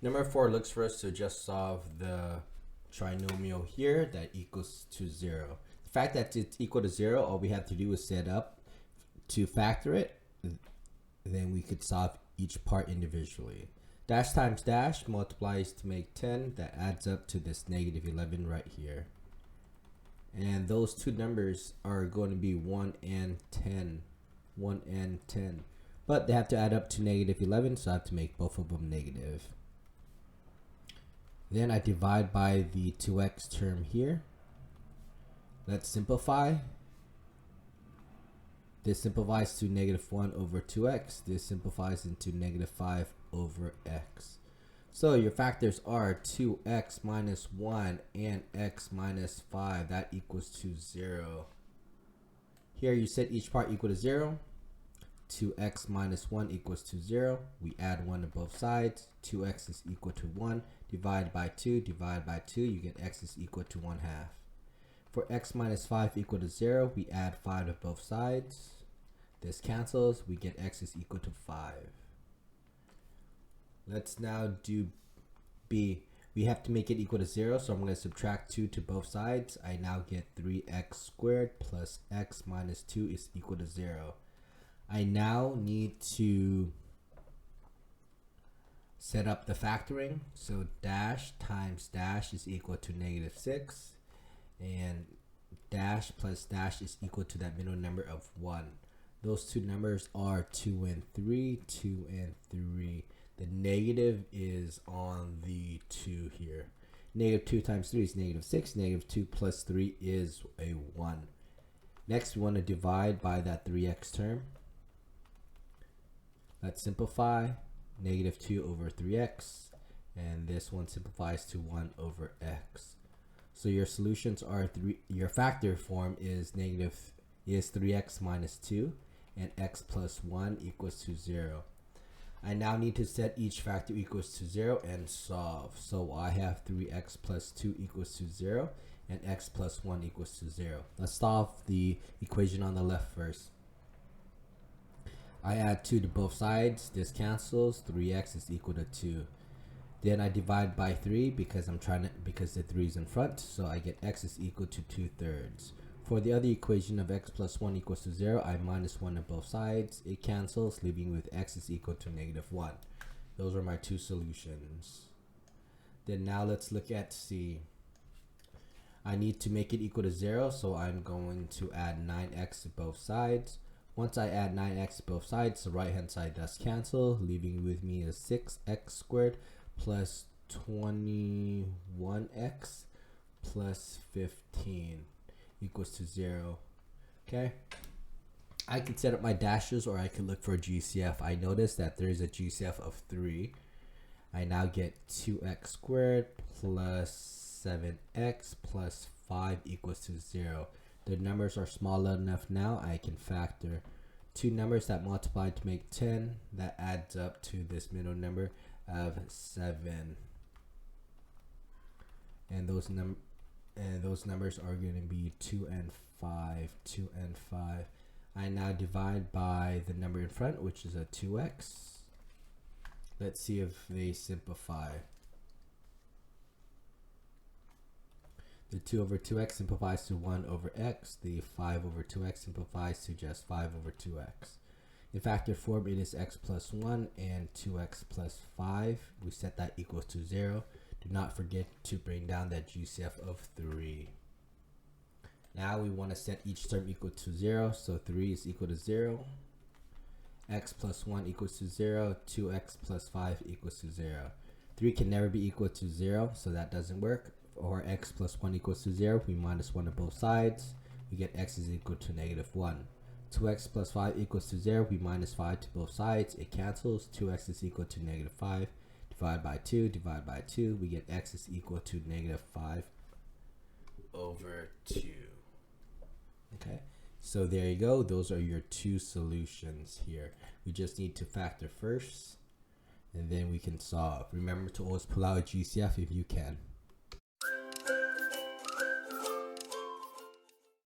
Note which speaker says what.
Speaker 1: Number 4 looks for us to just solve the trinomial here that equals to 0. The fact that it's equal to 0, all we have to do is set up to factor it. Then we could solve each part individually. Dash times dash multiplies to make 10. That adds up to this negative 11 right here. And those two numbers are going to be 1 and 10. 1 and 10. But they have to add up to negative 11, so I have to make both of them negative. Then I divide by the 2x term here. Let's simplify. This simplifies to negative 1 over 2x. This simplifies into negative 5 over x. So your factors are 2x minus 1 and x minus 5. That equals to 0. Here you set each part equal to 0. 2x minus 1 equals to 0. We add 1 to both sides. 2x is equal to 1. Divide by 2. Divide by 2. You get x is equal to 1/2. For x minus 5 equal to 0, we add 5 to both sides. This cancels. We get x is equal to 5. Let's now do b. We have to make it equal to 0, so I'm going to subtract 2 to both sides. I now get 3x squared plus x minus 2 is equal to 0. I now need to set up the factoring. So dash times dash is equal to negative 6. And dash plus dash is equal to that middle number of 1. Those two numbers are 2 and 3. 2 and 3. The negative is on the 2 here. Negative 2 times 3 is negative 6. Negative 2 plus 3 is a 1. Next, we want to divide by that 3x term. Let's simplify. Negative 2 over 3x. And this one simplifies to 1 over x. So your solutions are your factor form is 3x minus 2 and x plus 1 equals to 0. I now need to set each factor equals to 0 and solve. So I have 3x plus 2 equals to 0 and x plus 1 equals to 0. Let's solve the equation on the left first. I add 2 to both sides. This cancels. 3x is equal to 2. Then I divide by 3 because the 3 is in front. So I get x is equal to 2/3. For the other equation of x plus 1 equals to 0, I minus 1 on both sides. It cancels, leaving with x is equal to negative 1. Those are my two solutions. Then now let's look at C. I need to make it equal to 0, so I'm going to add 9x to both sides. Once I add 9x to both sides, the right hand side does cancel, leaving with me is 6x squared plus 21x plus 15 equals to 0. Okay, I can set up my dashes, or I can look for a GCF. I notice that there is a GCF of 3. I now get 2x squared plus 7x plus 5 equals to 0. The numbers are small enough now. I can factor two numbers that multiply to make 10. That adds up to this middle number of 7. And those numbers are going to be 2 and 5. 2 and 5. I now divide by the number in front, which is a 2x. Let's see if they simplify. The 2 over 2x simplifies to 1 over x. The 5 over 2x simplifies to just 5 over 2x. In factor form, it is x plus 1 and 2x plus 5. We set that equals to 0. Do not forget to bring down that GCF of 3. Now we want to set each term equal to 0. So 3 is equal to 0. X plus 1 equals to 0. 2x plus 5 equals to 0. 3 can never be equal to 0, so that doesn't work. Or x plus 1 equals to 0, we minus 1 on both sides. We get x is equal to negative 1. 2x plus 5 equals to 0, we minus 5 to both sides. It cancels. 2x is equal to negative 5. Divide by 2, divide by 2. We get x is equal to negative 5 over 2. Okay, so there you go. Those are your two solutions here. We just need to factor first, and then we can solve. Remember to always pull out a GCF if you can.